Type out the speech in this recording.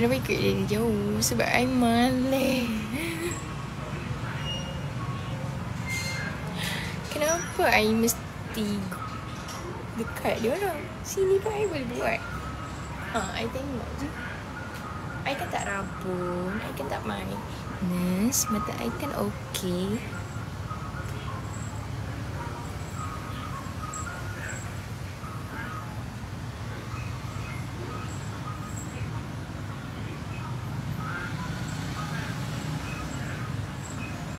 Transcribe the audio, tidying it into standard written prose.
kenapa ikut dia jauh? Sebab I malas. Kenapa I mesti dekat dia orang? Sini pun I boleh buat. I tengok je. I kan tak rabun, I kan tak manis. Mata I kan okey.